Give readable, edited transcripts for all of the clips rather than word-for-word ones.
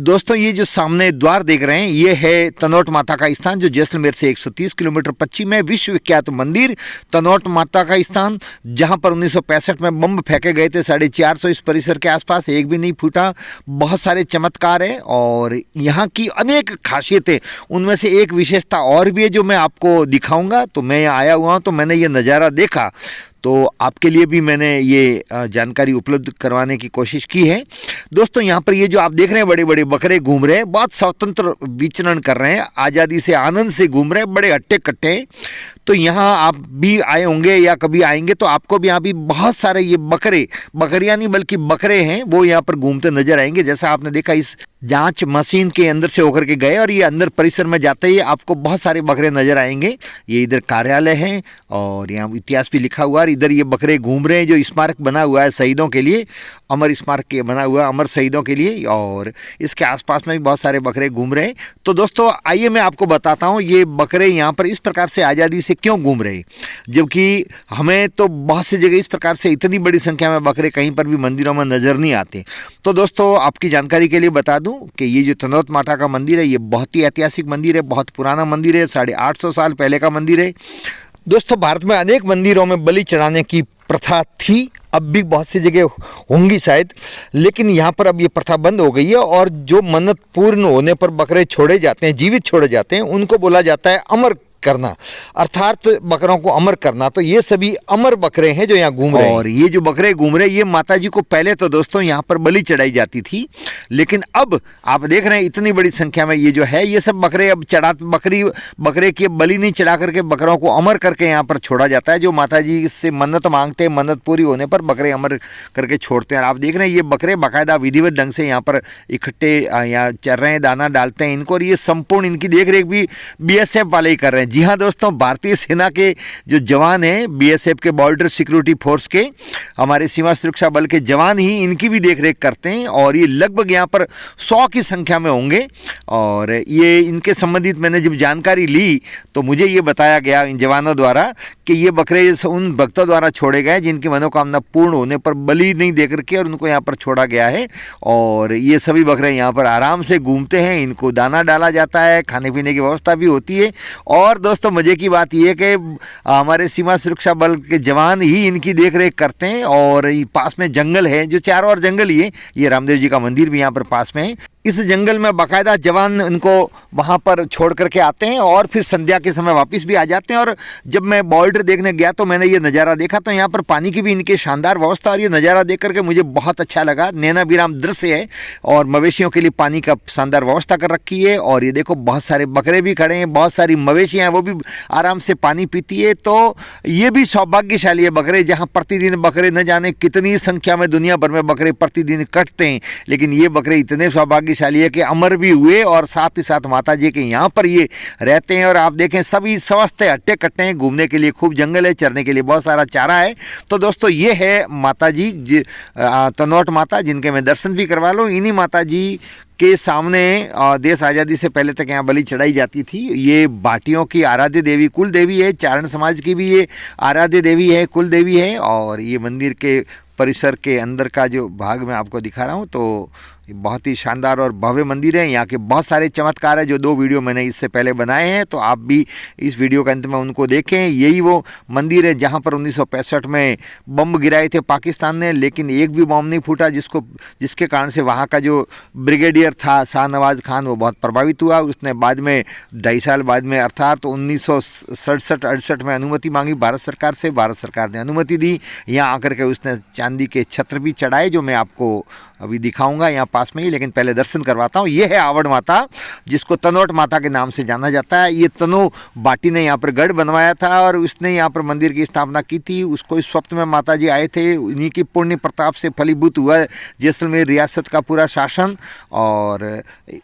दोस्तों ये जो सामने द्वार देख रहे हैं ये है तनोट माता का स्थान, जो जैसलमेर से 130 किलोमीटर पश्चिम में विश्व विख्यात मंदिर तनोट माता का स्थान, जहां पर 1965 में बम फेंके गए थे 450 इस परिसर के आसपास, एक भी नहीं फूटा। बहुत सारे चमत्कार है और यहाँ की अनेक खासियतें, उनमें से एक विशेषता और भी है जो मैं आपको दिखाऊंगा। तो मैं यहाँ आया हुआ हूँ तो मैंने ये नज़ारा देखा, तो आपके लिए भी मैंने ये जानकारी उपलब्ध करवाने की कोशिश की है। दोस्तों यहाँ पर ये जो आप देख रहे हैं बड़े बड़े बकरे घूम रहे हैं, बहुत स्वतंत्र विचरण कर रहे हैं, आज़ादी से आनंद से घूम रहे हैं, बड़े हट्टे कट्टे हैं। तो यहाँ आप भी आए होंगे या कभी आएंगे तो आपको भी यहाँ भी बहुत सारे ये बकरियाँ नहीं बल्कि बकरे हैं वो यहाँ पर घूमते नजर आएंगे। जैसा आपने देखा इस जांच मशीन के अंदर से होकर के गए और ये अंदर परिसर में जाते ही आपको बहुत सारे बकरे नजर आएंगे। ये इधर कार्यालय है और यहाँ इतिहास भी लिखा हुआ है। इधर ये बकरे घूम रहे हैं, जो स्मारक बना हुआ है शहीदों के लिए, अमर स्मारक के बना हुआ है अमर शहीदों के लिए, और इसके आसपास में भी बहुत सारे बकरे घूम रहे हैं। तो दोस्तों आइए मैं आपको बताता हूँ ये बकरे यहाँ पर इस प्रकार से आज़ादी से क्यों घूम रहे हैं, जबकि हमें तो बहुत सी जगह इस प्रकार से इतनी बड़ी संख्या में बकरे कहीं पर भी मंदिरों में नज़र नहीं आते। तो दोस्तों आपकी जानकारी के लिए बता दूं कि ये जो तनोट माता का मंदिर है ये बहुत ही ऐतिहासिक मंदिर है, बहुत पुराना मंदिर है, 850 साल पहले का मंदिर है। दोस्तों भारत में अनेक मंदिरों में बलि चढ़ाने की प्रथा थी, अब भी बहुत सी जगह होंगी शायद, लेकिन यहाँ पर अब ये प्रथा बंद हो गई है और जो मन्नत पूर्ण होने पर बकरे छोड़े जाते हैं, जीवित छोड़े जाते हैं, उनको बोला जाता है अमर करना, अर्थात बकरों को अमर करना। तो ये सभी अमर बकरे हैं जो यहाँ घूम रहे हैं। और ये जो बकरे घूम रहे हैं ये माता जी को पहले तो दोस्तों यहाँ पर बलि चढ़ाई जाती थी, लेकिन अब आप देख रहे हैं इतनी बड़ी संख्या में ये जो है ये सब बकरे अब बकरे की बलि नहीं चढ़ा करके बकरों को अमर करके यहाँ पर छोड़ा जाता है। जो माता जी से मन्नत मांगते हैं, मन्नत पूरी होने पर बकरे अमर करके छोड़ते हैं। आप देख रहे हैं ये बकरे बाकायदा विधिवत ढंग से यहाँ पर इकट्ठे यहाँ चर रहे हैं, दाना डालते हैं इनको, और ये संपूर्ण इनकी देख रेख भी BSF वाले ही कर रहे हैं। जी हाँ दोस्तों, भारतीय सेना के जो जवान हैं, BSF के बॉर्डर सिक्योरिटी फोर्स के, हमारे सीमा सुरक्षा बल के जवान ही इनकी भी देखरेख करते हैं, और ये लगभग यहाँ पर 100 की संख्या में होंगे। और ये इनके संबंधित मैंने जब जानकारी ली तो मुझे ये बताया गया इन जवानों द्वारा कि ये बकरे उन भक्तों द्वारा छोड़े गए जिनकी मनोकामना पूर्ण होने पर बलि नहीं दे करके और उनको यहाँ पर छोड़ा गया है। और ये सभी बकरे यहाँ पर आराम से घूमते हैं, इनको दाना डाला जाता है, खाने पीने की व्यवस्था भी होती है। और दोस्तों मज़े की बात यह है कि हमारे सीमा सुरक्षा बल के जवान ही इनकी देख रेख करते हैं। और पास में जंगल है, जो चारों ओर जंगल ही है, ये रामदेव जी का मंदिर भी यहाँ पर पास में है। इस जंगल में बाकायदा जवान इनको वहाँ पर छोड़ करके आते हैं और फिर संध्या के समय वापस भी आ जाते हैं। और जब मैं बॉर्डर देखने गया तो मैंने ये नज़ारा देखा, तो यहाँ पर पानी की भी इनके शानदार व्यवस्था, और ये नज़ारा देख करके मुझे बहुत अच्छा लगा। नैना विराम दृश्य है और मवेशियों के लिए पानी का शानदार व्यवस्था कर रखी है। और ये देखो बहुत सारे बकरे भी खड़े हैं, बहुत सारी मवेशियाँ हैं, वो भी आराम से पानी पीती है। तो ये भी सौभाग्यशाली है बकरे, जहाँ प्रतिदिन बकरे न जाने कितनी संख्या में दुनिया भर में बकरे प्रतिदिन कटते हैं, लेकिन ये बकरे इतने सौभाग्यशाली है कि अमर भी हुए और साथ ही साथ माता जी के यहाँ पर ये रहते हैं। और आप देखें सभी स्वस्थ हट्टे कट्टे हैं, घूमने के लिए खूब जंगल है, चरने के लिए बहुत सारा चारा है। तो दोस्तों ये है माता जी तनोट माता, जिनके मैं दर्शन भी करवा लूँ। इन्हीं माता जी के सामने देश आज़ादी से पहले तक यहाँ बलि चढ़ाई जाती थी। ये भाटियों की आराध्य देवी, कुल देवी है, चारण समाज की भी ये आराध्य देवी है, कुल देवी है। और ये मंदिर के परिसर के अंदर का जो भाग मैं आपको दिखा रहा हूँ, तो बहुत ही शानदार और भव्य मंदिर है। यहाँ के बहुत सारे चमत्कार है जो 2 वीडियो मैंने इससे पहले बनाए हैं, तो आप भी इस वीडियो के अंत में उनको देखें। यही वो मंदिर है जहाँ पर 1965 में बम गिराए थे पाकिस्तान ने, लेकिन एक भी बम नहीं फूटा, जिसके कारण से वहाँ का जो ब्रिगेडियर था शाहनवाज खान वो बहुत प्रभावित हुआ। उसने बाद में 2.5 साल बाद में अर्थात 1967-68 में अनुमति मांगी भारत सरकार से, भारत सरकार ने अनुमति दी। यहाँ आकर के उसने चांदी के छत्र भी चढ़ाए जो मैं आपको अभी दिखाऊंगा यहाँ पास में ही, लेकिन पहले दर्शन करवाता हूँ। ये है आवड़ माता, जिसको तनोट माता के नाम से जाना जाता है। ये तनु बाटी ने यहाँ पर गढ़ बनवाया था और उसने यहाँ पर मंदिर की स्थापना की थी। उसको इस स्वप्न में माता जी आए थे, उन्हीं की पुण्य प्रताप से फलीभूत हुआ जैसलमेर रियासत का पूरा शासन। और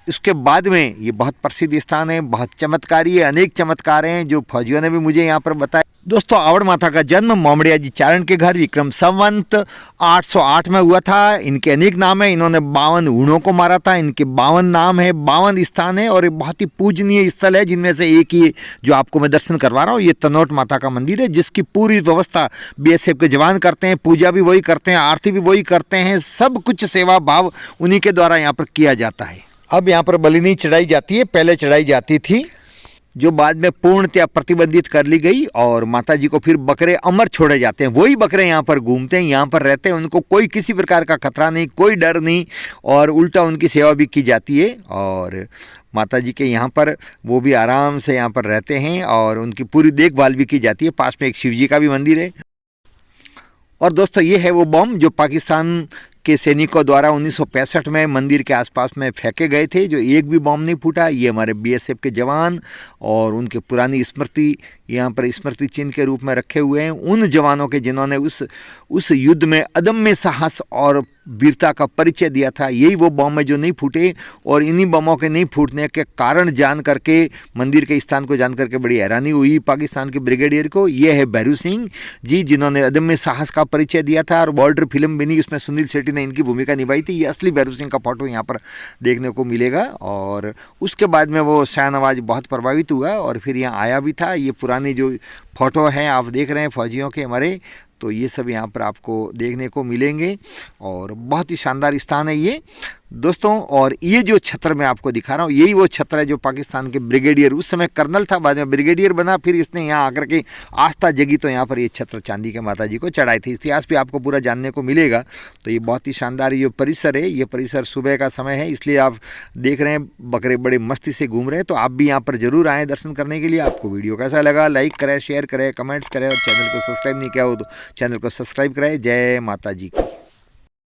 उसके बाद में ये बहुत प्रसिद्ध स्थान है, बहुत चमत्कारी है, अनेक चमत्कार हैं जो फौजियों ने भी मुझे यहाँ पर बताया। दोस्तों आवड़ माता का जन्म मोमड़िया जी चारण के घर विक्रम संवत 808 में हुआ था। इनके अनेक नाम है, इन्होंने 52 ऊँटों को मारा था, इनके 52 नाम है, 52 स्थान है और ये बहुत ही पूजनीय स्थल है, जिनमें से एक ही जो आपको मैं दर्शन करवा रहा हूँ ये तनोट माता का मंदिर है, जिसकी पूरी व्यवस्था BSF के जवान करते हैं, पूजा भी वही करते हैं, आरती भी वही करते हैं, सब कुछ सेवा भाव उन्हीं के द्वारा यहाँ पर किया जाता है। अब यहाँ पर बलि नहीं चढ़ाई जाती है, पहले चढ़ाई जाती थी, जो बाद में पूर्णतया प्रतिबंधित कर ली गई। और माता जी को फिर बकरे अमर छोड़े जाते हैं। वही बकरे यहाँ पर घूमते हैं, यहाँ पर रहते हैं, उनको कोई किसी प्रकार का खतरा नहीं, कोई डर नहीं, और उल्टा उनकी सेवा भी की जाती है। और माता जी के यहाँ पर वो भी आराम से यहाँ पर रहते हैं और उनकी पूरी देखभाल भी की जाती है। पास में एक शिव जी का भी मंदिर है। और दोस्तों ये है वो बम जो पाकिस्तान के सैनिकों द्वारा 1965 में मंदिर के आसपास में फेंके गए थे, जो एक भी बम नहीं फूटा। ये हमारे बीएसएफ के जवान और उनके पुरानी स्मृति यहाँ पर स्मृति चिन्ह के रूप में रखे हुए हैं, उन जवानों के जिन्होंने उस युद्ध में अदम्य साहस और वीरता का परिचय दिया था। यही वो बम है जो नहीं फूटे। और इन्हीं बमों के नहीं फूटने के कारण जान करके, मंदिर के स्थान को जान करके बड़ी हैरानी हुई पाकिस्तान के ब्रिगेडियर को। ये है भैरू सिंह जी, जिन्होंने अदम्य साहस का परिचय दिया था। और बॉर्डर फिल्म बनी, उसमें सुनील शेट्टी ने इनकी भूमिका निभाई थी। ये असली भैरू सिंह का फोटो यहाँ पर देखने को मिलेगा। और उसके बाद में वो शाहनवाज बहुत प्रभावित हुआ और फिर यहाँ आया भी था। ये पुरानी जो फोटो हैं आप देख रहे हैं फौजियों के हमारे, तो ये सब यहाँ पर आपको देखने को मिलेंगे। और बहुत ही शानदार स्थान है ये दोस्तों। और ये जो छत्र मैं आपको दिखा रहा हूँ, यही वो छत्र है जो पाकिस्तान के ब्रिगेडियर, उस समय कर्नल था, बाद में ब्रिगेडियर बना, फिर इसने यहाँ आकर के आस्था जगी, तो यहाँ पर ये छत्र चांदी के माता जी को चढ़ाई थी। इतिहास भी आपको पूरा जानने को मिलेगा। तो ये बहुत ही शानदार ये परिसर है। ये परिसर सुबह का समय है, इसलिए आप देख रहे हैं बकरे बड़े मस्ती से घूम रहे हैं। तो आप भी यहाँ पर जरूर आएँ दर्शन करने के लिए। आपको वीडियो कैसा लगा लाइक करें, शेयर करें, कमेंट्स करें, और चैनल को सब्सक्राइब नहीं किया हो तो चैनल को सब्सक्राइब करें। जय माता जी की।